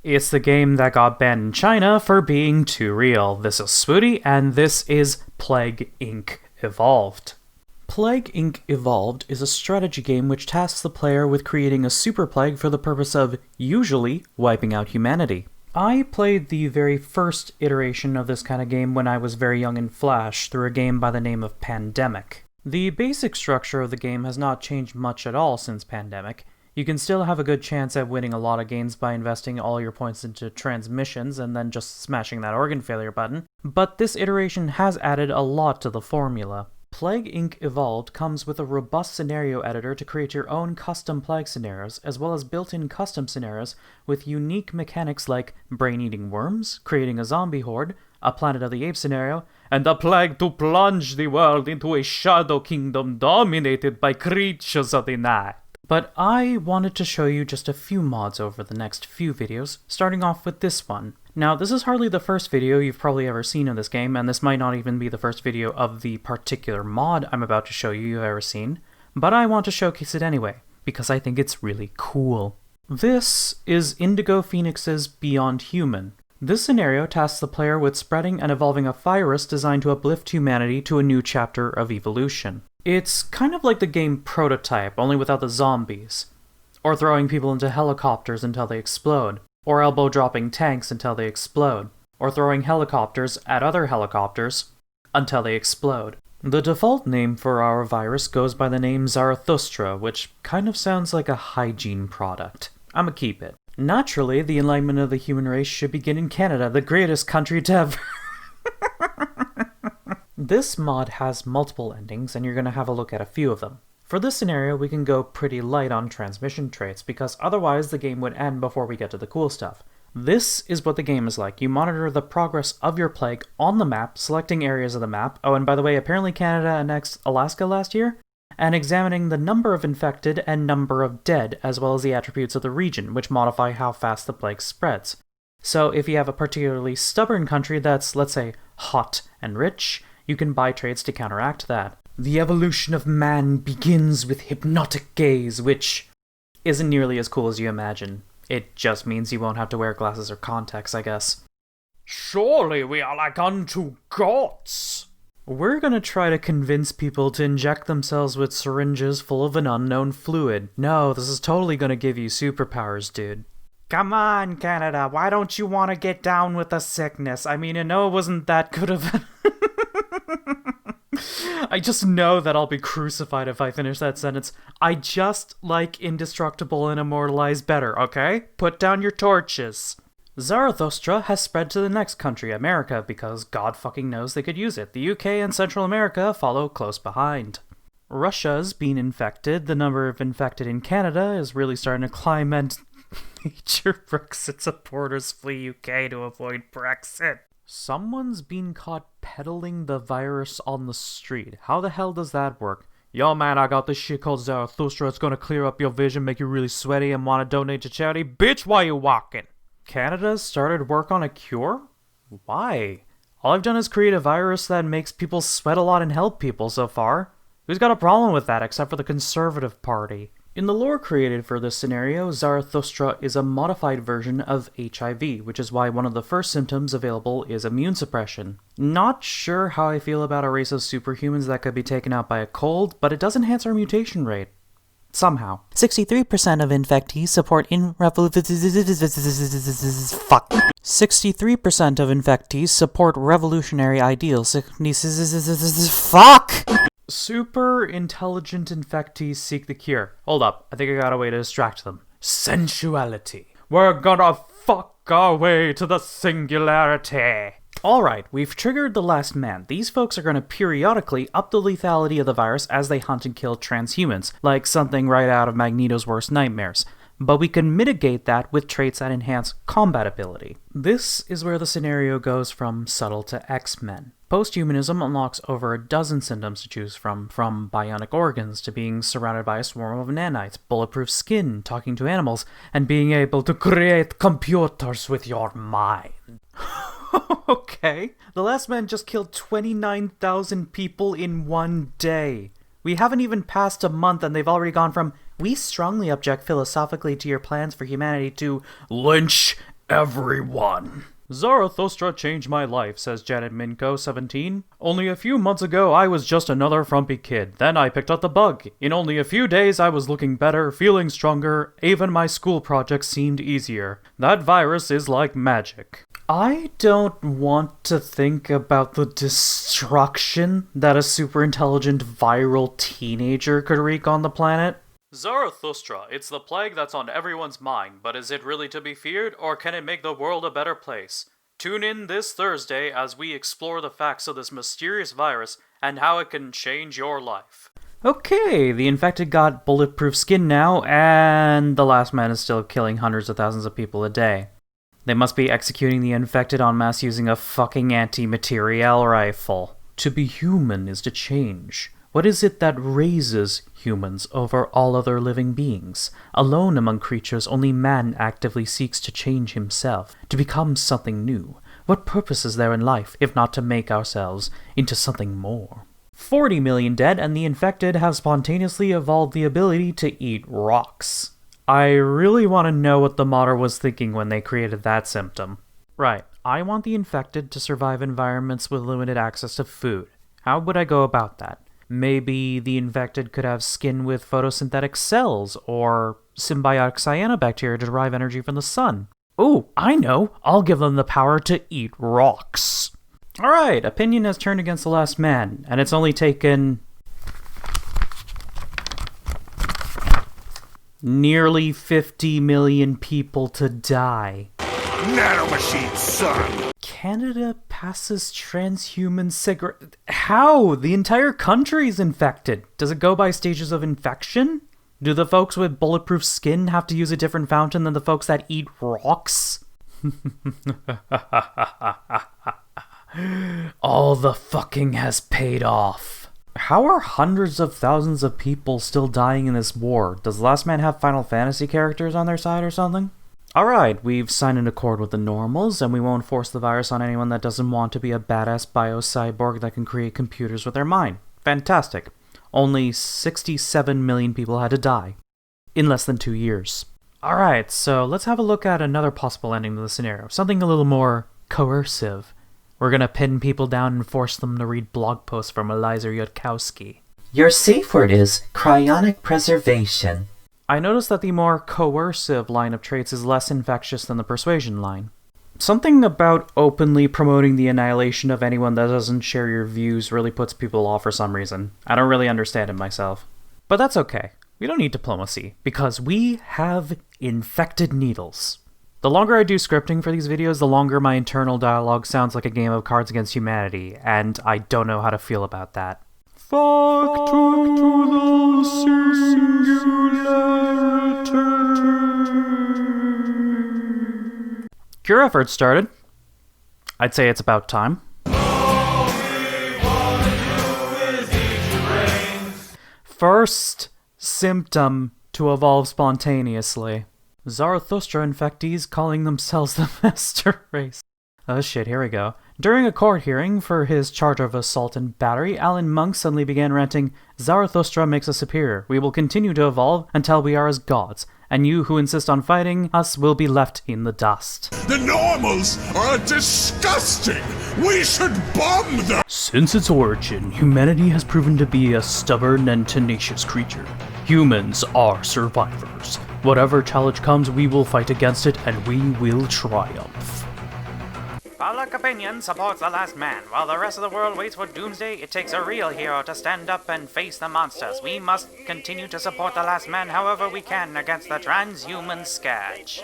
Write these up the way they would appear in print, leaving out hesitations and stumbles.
It's the game that got banned in China for being too real. This is Swooty, and this is Plague Inc. Evolved. Plague Inc. Evolved is a strategy game which tasks the player with creating a super plague for the purpose of, usually, wiping out humanity. I played the very first iteration of this kind of game when I was very young in Flash through a game by the name of Pandemic. The basic structure of the game has not changed much at all since Pandemic. You can still have a good chance at winning a lot of games by investing all your points into transmissions and then just smashing that organ failure button, but this iteration has added a lot to the formula. Plague Inc. Evolved comes with a robust scenario editor to create your own custom plague scenarios, as well as built-in custom scenarios with unique mechanics like brain-eating worms, creating a zombie horde, a Planet of the Apes scenario, and a plague to plunge the world into a shadow kingdom dominated by creatures of the night. But I wanted to show you just a few mods over the next few videos, starting off with this one. Now, this is hardly the first video you've probably ever seen of this game, and this might not even be the first video of the particular mod I'm about to show you've ever seen, but I want to showcase it anyway, because I think it's really cool. This is Indigo Phoenix's Beyond Human. This scenario tasks the player with spreading and evolving a virus designed to uplift humanity to a new chapter of evolution. It's kind of like the game Prototype, only without the zombies. Or throwing people into helicopters until they explode. Or elbow-dropping tanks until they explode. Or throwing helicopters at other helicopters until they explode. The default name for our virus goes by the name Zarathustra, which kind of sounds like a hygiene product. I'ma keep it. Naturally, the enlightenment of the human race should begin in Canada, the greatest country to ever... This mod has multiple endings, and you're going to have a look at a few of them. For this scenario, we can go pretty light on transmission traits, because otherwise the game would end before we get to the cool stuff. This is what the game is like. You monitor the progress of your plague on the map, selecting areas of the map, oh, and by the way, apparently Canada annexed Alaska last year, and examining the number of infected and number of dead, as well as the attributes of the region, which modify how fast the plague spreads. So if you have a particularly stubborn country that's, let's say, hot and rich, you can buy traits to counteract that. The evolution of man begins with hypnotic gaze, which isn't nearly as cool as you imagine. It just means you won't have to wear glasses or contacts, I guess. Surely we are like unto gods! We're gonna try to convince people to inject themselves with syringes full of an unknown fluid. No, this is totally gonna give you superpowers, dude. Come on, Canada, why don't you want to get down with the sickness? I mean, I know it wasn't that good of a... I just know that I'll be crucified if I finish that sentence. I just like indestructible and immortalized better, okay? Put down your torches. Zarathustra has spread to the next country, America, because God fucking knows they could use it. The UK and Central America follow close behind. Russia's been infected. The number of infected in Canada is really starting to climb, and major Brexit supporters flee UK to avoid Brexit. Someone's been caught peddling the virus on the street. How the hell does that work? Yo man, I got this shit called Zarathustra. It's gonna clear up your vision, make you really sweaty, and wanna donate to charity. Bitch, why you walking? Canada's started work on a cure? Why? All I've done is create a virus that makes people sweat a lot and help people so far. Who's got a problem with that except for the Conservative Party? In the lore created for this scenario, Zarathustra is a modified version of HIV, which is why one of the first symptoms available is immune suppression. Not sure how I feel about a race of superhumans that could be taken out by a cold, but it does enhance our mutation rate. Somehow. 63% of infectees support Fuck. 63% of infectees support revolutionary ideals. Fuck! Super intelligent infectees seek the cure. Hold up, I think I got a way to distract them. Sensuality. We're gonna fuck our way to the singularity. Alright, we've triggered the last man. These folks are gonna periodically up the lethality of the virus as they hunt and kill transhumans, like something right out of Magneto's worst nightmares. But we can mitigate that with traits that enhance combat ability. This is where the scenario goes from subtle to X-Men. Posthumanism unlocks over a dozen symptoms to choose from bionic organs to being surrounded by a swarm of nanites, bulletproof skin, talking to animals, and being able to create computers with your mind. Okay. The last man just killed 29,000 people in one day. We haven't even passed a month and they've already gone from, we strongly object philosophically to your plans for humanity, to lynch everyone. Zarathustra changed my life, says Janet Minko, 17. Only a few months ago, I was just another frumpy kid. Then I picked up the bug. In only a few days, I was looking better, feeling stronger. Even my school projects seemed easier. That virus is like magic. I don't want to think about the destruction that a super intelligent viral teenager could wreak on the planet. Zarathustra, it's the plague that's on everyone's mind, but is it really to be feared, or can it make the world a better place? Tune in this Thursday as we explore the facts of this mysterious virus and how it can change your life. Okay, the infected got bulletproof skin now, and the last man is still killing hundreds of thousands of people a day. They must be executing the infected en masse using a fucking anti-material rifle. To be human is to change. What is it that raises humans over all other living beings? Alone among creatures, only man actively seeks to change himself, to become something new. What purpose is there in life, if not to make ourselves into something more? 40 million dead, and the infected have spontaneously evolved the ability to eat rocks. I really want to know what the modder was thinking when they created that symptom. Right, I want the infected to survive environments with limited access to food. How would I go about that? Maybe the infected could have skin with photosynthetic cells, or symbiotic cyanobacteria to derive energy from the sun. Ooh, I know! I'll give them the power to eat rocks. Alright, opinion has turned against the last man, and it's only taken nearly 50 million people to die. Nanomachine, son! Canada passes transhuman cigarette. How? The entire country's infected. Does it go by stages of infection? Do the folks with bulletproof skin have to use a different fountain than the folks that eat rocks? All the fucking has paid off. How are hundreds of thousands of people still dying in this war? Does the last man have Final Fantasy characters on their side or something? Alright, we've signed an accord with the normals, and we won't force the virus on anyone that doesn't want to be a badass bio-cyborg that can create computers with their mind. Fantastic. Only 67 million people had to die. In less than 2 years. Alright, so let's have a look at another possible ending to the scenario. Something a little more coercive. We're gonna pin people down and force them to read blog posts from Eliza Yudkowsky. Your safe word is cryonic preservation. I noticed that the more coercive line of traits is less infectious than the persuasion line. Something about openly promoting the annihilation of anyone that doesn't share your views really puts people off for some reason. I don't really understand it myself. But that's okay. We don't need diplomacy, because we have infected needles. The longer I do scripting for these videos, the longer my internal dialogue sounds like a game of Cards Against Humanity, and I don't know how to feel about that. Fuck to the singularity. Cure effort started. I'd say it's about time. First symptom to evolve spontaneously. Zarathustra infectees calling themselves the master race. Oh shit, here we go. During a court hearing for his charge of assault and battery, Alan Monk suddenly began ranting, "Zarathustra makes us superior. We will continue to evolve until we are as gods, and you who insist on fighting us will be left in the dust." The normals are disgusting! We should bomb them! Since its origin, humanity has proven to be a stubborn and tenacious creature. Humans are survivors. Whatever challenge comes, we will fight against it, and we will triumph. Public opinion supports the last man. While the rest of the world waits for doomsday, it takes a real hero to stand up and face the monsters. We must continue to support the last man however we can against the transhuman scourge.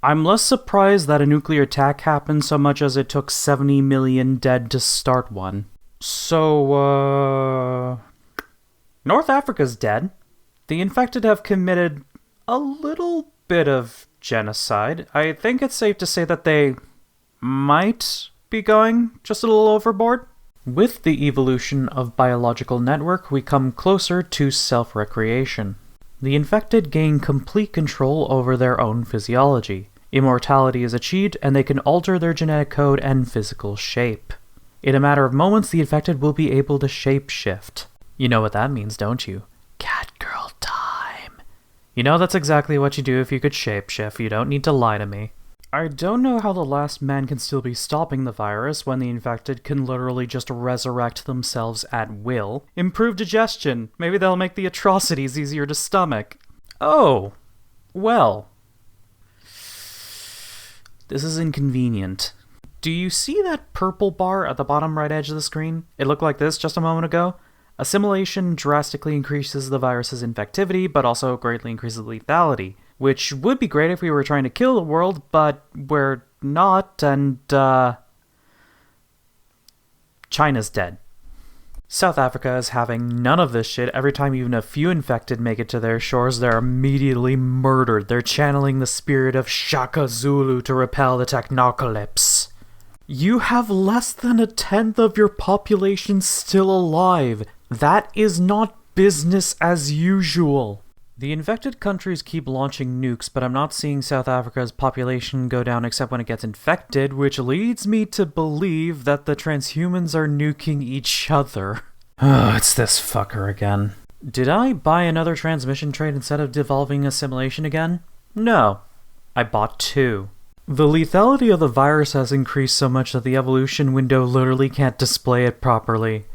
I'm less surprised that a nuclear attack happened so much as it took 70 million dead to start one. So, North Africa's dead. The infected have committed a little bit of genocide. I think it's safe to say that they might be going just a little overboard. With the evolution of biological network, we come closer to self-recreation. The infected gain complete control over their own physiology. Immortality is achieved, and they can alter their genetic code and physical shape. In a matter of moments, the infected will be able to shapeshift. You know what that means, don't you? Catgirl time. You know that's exactly what you do if you could shapeshift. You don't need to lie to me. I don't know how the last man can still be stopping the virus when the infected can literally just resurrect themselves at will. Improved digestion. Maybe they'll make the atrocities easier to stomach. Oh. Well. This is inconvenient. Do you see that purple bar at the bottom right edge of the screen? It looked like this just a moment ago. Assimilation drastically increases the virus's infectivity, but also greatly increases lethality. Which would be great if we were trying to kill the world, but we're not, and, China's dead. South Africa is having none of this shit. Every time even a few infected make it to their shores, they're immediately murdered. They're channeling the spirit of Shaka Zulu to repel the technocalypse. You have less than a tenth of your population still alive. That is not business as usual. The infected countries keep launching nukes, but I'm not seeing South Africa's population go down except when it gets infected, which leads me to believe that the transhumans are nuking each other. It's this fucker again. Did I buy another transmission trait instead of devolving assimilation again? No. I bought 2. The lethality of the virus has increased so much that the evolution window literally can't display it properly.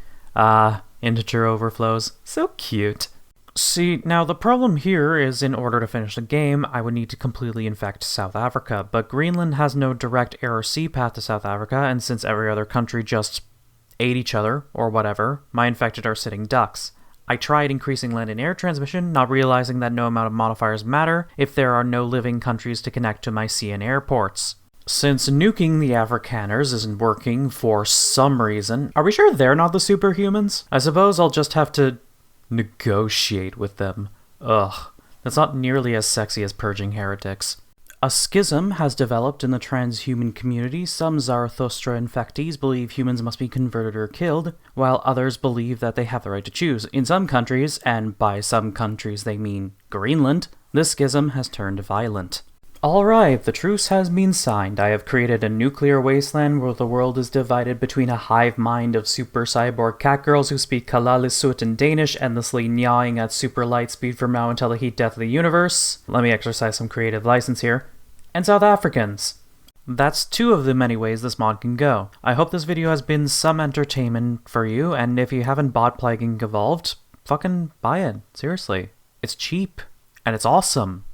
Integer overflows. So cute. See, now the problem here is in order to finish the game, I would need to completely infect South Africa, but Greenland has no direct air or sea path to South Africa, and since every other country just ate each other, or whatever, my infected are sitting ducks. I tried increasing land and air transmission, not realizing that no amount of modifiers matter if there are no living countries to connect to my sea and airports. Since nuking the Afrikaners isn't working for some reason, are we sure they're not the superhumans? I suppose I'll just have to negotiate with them. Ugh, that's not nearly as sexy as purging heretics. A schism has developed in the transhuman community. Some Zarathustra infectees believe humans must be converted or killed, while others believe that they have the right to choose. In some countries, and by some countries they mean Greenland, this schism has turned violent. Alright, the truce has been signed. I have created a nuclear wasteland where the world is divided between a hive mind of super cyborg catgirls who speak Kalalisut in Danish, endlessly nyawing at super light speed from now until the heat death of the universe. Let me exercise some creative license here. And South Africans. That's 2 of the many ways this mod can go. I hope this video has been some entertainment for you, and if you haven't bought Plague Inc. Evolved, fucking buy it. Seriously. It's cheap. And it's awesome.